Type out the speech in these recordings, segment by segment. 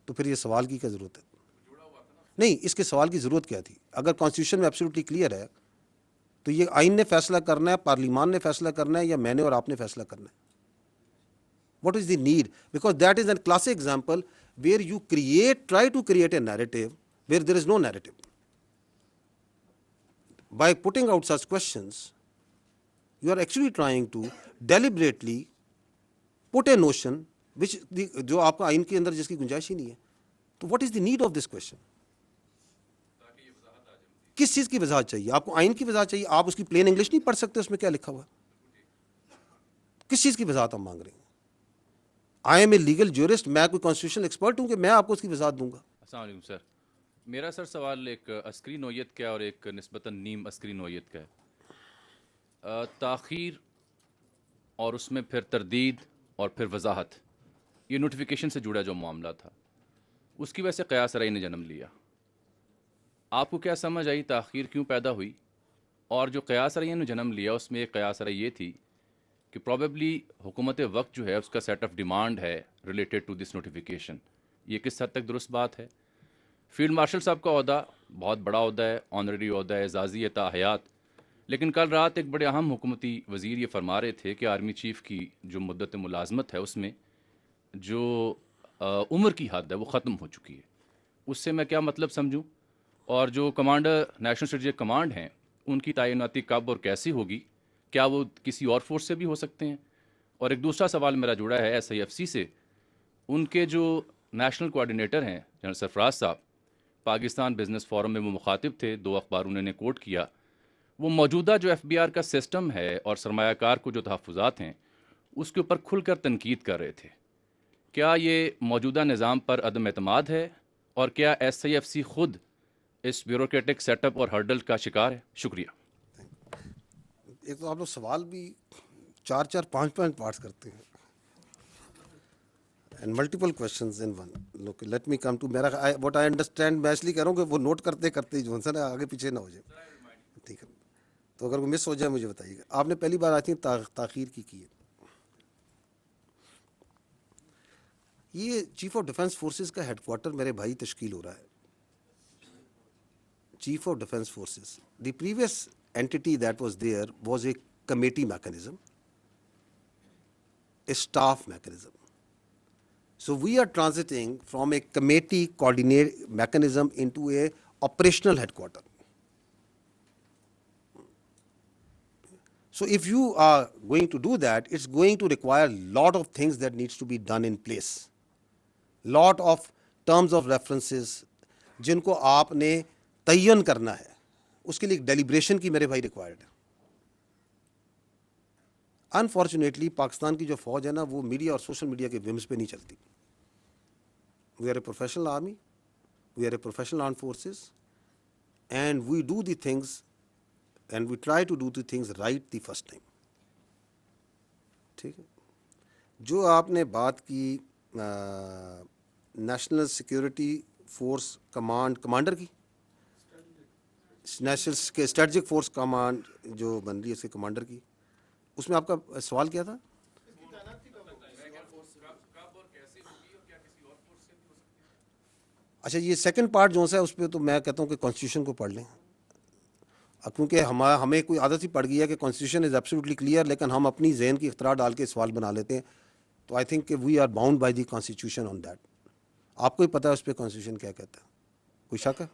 تو پھر یہ سوال کی کیا ضرورت ہے؟ نہیں، اس کے سوال کی ضرورت کیا تھی؟ اگر کانسٹیٹیوشن میں ایبسلیوٹلی کلیئر ہے تو یہ آئین نے فیصلہ کرنا ہے، پارلیمان نے فیصلہ کرنا ہے، یا میں نے اور آپ نے فیصلہ کرنا ہے؟ What is the need? Because that is a classic example where you try to create a narrative where there is no narrative. By putting out such questions, you are actually trying to deliberately put a notion which جو آپ کا آئین کے اندر جس کی گنجائش ہی نہیں ہے. تو what is the need of this question? کس چیز کی وضاحت چاہیے آپ کو؟ آئین کی وضاحت چاہیے؟ آپ اس کی پلین انگلش نہیں پڑھ سکتے اس میں کیا لکھا ہوا ہے؟ کس چیز کی وضاحت ہم مانگ رہے ہیں؟ I am a legal jurist, میں کوئی کانسٹیٹیوشن ایکسپرٹ ہوں کہ میں آپ کو اس کی وضاحت دوں گا؟ السلام علیکم سر. میرا سر سوال ایک عسکری نوعیت کا ہے اور ایک نسبتاً نیم عسکری نوعیت کا ہے. تاخیر اور اس میں پھر تردید اور پھر وضاحت، یہ نوٹیفیکیشن سے جڑا جو معاملہ تھا اس کی وجہ سے قیاس رأی نے جنم لیا. آپ کو کیا سمجھ آئی تاخیر کیوں پیدا ہوئی؟ اور جو قیاس رأی نے جنم لیا اس میں ایک قیاس رأی یہ تھی کہ پروبیبلی حکومت وقت جو ہے اس کا سیٹ آف ڈیمانڈ ہے ریلیٹڈ ٹو دس نوٹیفیکیشن. یہ کس حد تک درست بات ہے؟ فیلڈ مارشل صاحب کا عہدہ بہت بڑا عہدہ ہے، آنریری عہدہ ہے، اعزازی ہے تا حیات، لیکن کل رات ایک بڑے اہم حکومتی وزیر یہ فرما رہے تھے کہ آرمی چیف کی جو مدت ملازمت ہے اس میں جو عمر کی حد ہے وہ ختم ہو چکی ہے. اس سے میں کیا مطلب سمجھوں؟ اور جو کمانڈر نیشنل اسٹریٹجک کمانڈ ہیں ان کی تعیناتی کب اور کیسی ہوگی؟ کیا وہ کسی اور فورس سے بھی ہو سکتے ہیں؟ اور ایک دوسرا سوال میرا جڑا ہے ایس آئی ایف سی سے. ان کے جو نیشنل کوآرڈینیٹر ہیں جنرل سرفراز صاحب، پاکستان بزنس فورم میں وہ مخاطب تھے، 2 اخباروں نے کوٹ کیا. وہ موجودہ جو ایف بی آر کا سسٹم ہے اور سرمایہ کار کو جو تحفظات ہیں اس کے اوپر کھل کر تنقید کر رہے تھے. کیا یہ موجودہ نظام پر عدم اعتماد ہے؟ اور کیا ایس آئی ایف سی خود اس بیوروکریٹک سیٹ اپ اور ہرڈل کا شکار ہے؟ شکریہ. ایک تو آپ لوگ سوال بھی 4 5 پارٹس کرتے ہیں and multiple questions in one. Look let me come to میرا واٹ آئی انڈرسٹینڈ. میں اس لیے کہہ رہا ہوں کہ وہ نوٹ کرتے کرتے جو ہے نا آگے پیچھے نہ ہو جائے. ٹھیک ہے، تو اگر وہ مس ہو جائے مجھے بتائیے گا. آپ نے پہلی بار آئی تھنک تاخیر کی ہے. یہ چیف آف ڈیفینس فورسز کا ہیڈ کوارٹر میرے بھائی تشکیل ہو رہا ہے. Chief of defence forces, the previous entity that was there was a committee mechanism, a staff mechanism. So we are transiting from a committee coordinate mechanism into a operational headquarter. So if you are going to do that, it's going to require a lot of things that needs to be done in place. Lot of terms of references جن کو آپ نے تعین کرنا ہے، اس کے لیے ایک ڈیلیبریشن کی میرے بھائی ریکوائرڈ ہے. انفارچونیٹلی پاکستان کی جو فوج ہے نا وہ میڈیا اور سوشل میڈیا کے ومز پہ نہیں چلتی. We are a professional army, we are a professional armed forces, and we do the things and we try to do the things right the first time. ٹھیک ہے. جو آپ نے بات کی نیشنل سیکورٹی فورس کمانڈر کی، national strategic force command جو بن رہی ہے اس کے کمانڈر کی، اس میں آپ کا سوال کیا تھا؟ اچھا، یہ سیکنڈ پارٹ جو ہے اس پہ تو میں کہتا ہوں کہ کانسٹیٹیوشن کو پڑھ لیں، کیونکہ ہمیں کوئی عادت ہی پڑ گئی ہے کہ کانسٹیٹیوشن از ایبسلیوٹلی کلیئر، لیکن ہم اپنی ذہن کی اختراع ڈال کے سوال بنا لیتے ہیں. تو آئی تھنک کہ we are bound by the constitution on that. آپ کو ہی پتہ ہے اس پہ کانسٹیٹیوشن کیا کہتا ہے. کوئی شک ہے؟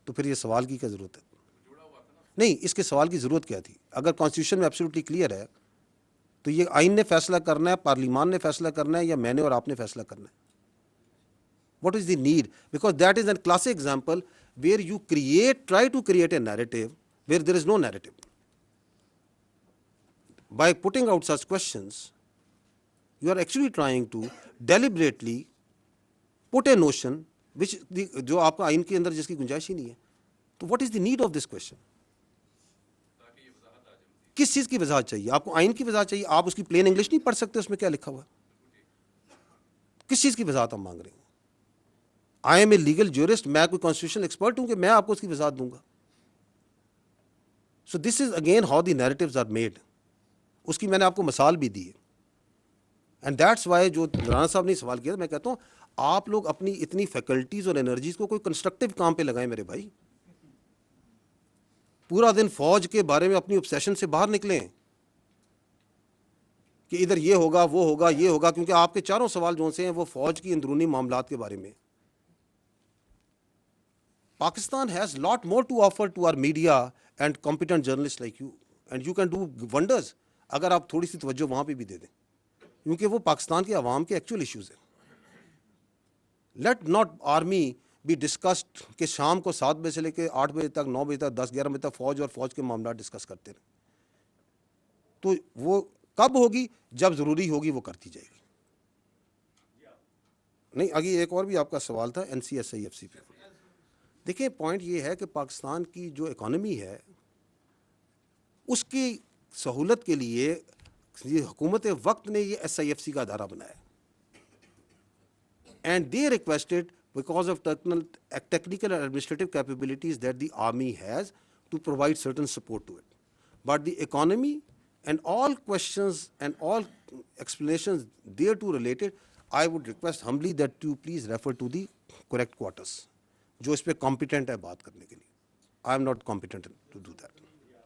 تو پھر یہ سوال کی کیا ضرورت ہے؟ نہیں، اس کے سوال کی ضرورت کیا تھی؟ اگر کانسٹیٹیوشن میں ایبسلیوٹلی کلیئر ہے تو یہ آئین نے فیصلہ کرنا ہے، پارلیمان نے فیصلہ کرنا ہے، یا میں نے اور آپ نے فیصلہ کرنا ہے؟ What is the need? Because that is a classic example where you try to create a narrative where there is no narrative. By putting out such questions, you are actually trying to deliberately put a notion which جو آپ کا آئین کے اندر جس کی گنجائش ہی نہیں ہے. تو what is the need of this question? کس چیز کی وضاحت چاہیے آپ کو؟ آئین کی وضاحت چاہیے؟ آپ اس کی پلین انگلش نہیں پڑھ سکتے اس میں کیا لکھا ہوا ہے؟ کس چیز کی وضاحت ہم مانگ رہے ہیں؟ I am a legal jurist, میں کوئی کانسٹیٹیوشن ایکسپرٹ ہوں کہ میں آپ کو اس کی وضاحت دوں گا؟ So this is again how the narratives are made. اس کی میں نے آپ کو مثال بھی دی ہے. اینڈ دیٹس وائی جو رانا صاحب نے سوال کیا، میں کہتا ہوں آپ لوگ اپنی اتنی فیکلٹیز اور انرجیز کو کوئی کنسٹرکٹیو کام پہ لگائیں میرے بھائی. پورا دن فوج کے بارے میں اپنی obsession سے باہر نکلیں کہ ادھر یہ ہوگا وہ ہوگا یہ ہوگا, کیونکہ آپ کے چاروں سوال جو سے ہیں وہ فوج کی اندرونی معاملات کے بارے میں. Pakistan has lot more to offer to our media and competent journalists like you, and you can do wonders اگر آپ تھوڑی سی توجہ وہاں پہ بھی دے دیں, کیونکہ وہ پاکستان کے عوام کے ایکچوئل ایشوز ہیں. Let not army be discussed کہ شام کو 7 بجے سے لے کے 8 بجے تک 9 بجے تک 10-11 بجے تک فوج اور فوج کے معاملات ڈسکس کرتے رہیں. تو وہ کب ہوگی؟ جب ضروری ہوگی وہ کرتی جائے گی. نہیں, آگے ایک اور بھی آپ کا سوال تھا NCSIFC پہ. دیکھیں پوائنٹ یہ ہے کہ پاکستان کی جو اکانومی ہے اس کی سہولت کے لیے یہ حکومت وقت نے یہ SIFC کا ادارہ بنایا, and they requested because of technical and administrative capabilities that the army has to provide certain support to it. But the economy and all questions and all explanations thereto related, I would request humbly that you please refer to the correct quarters جو اس پہ competent ہے بات کرنے کے لیے. I am not competent to do that.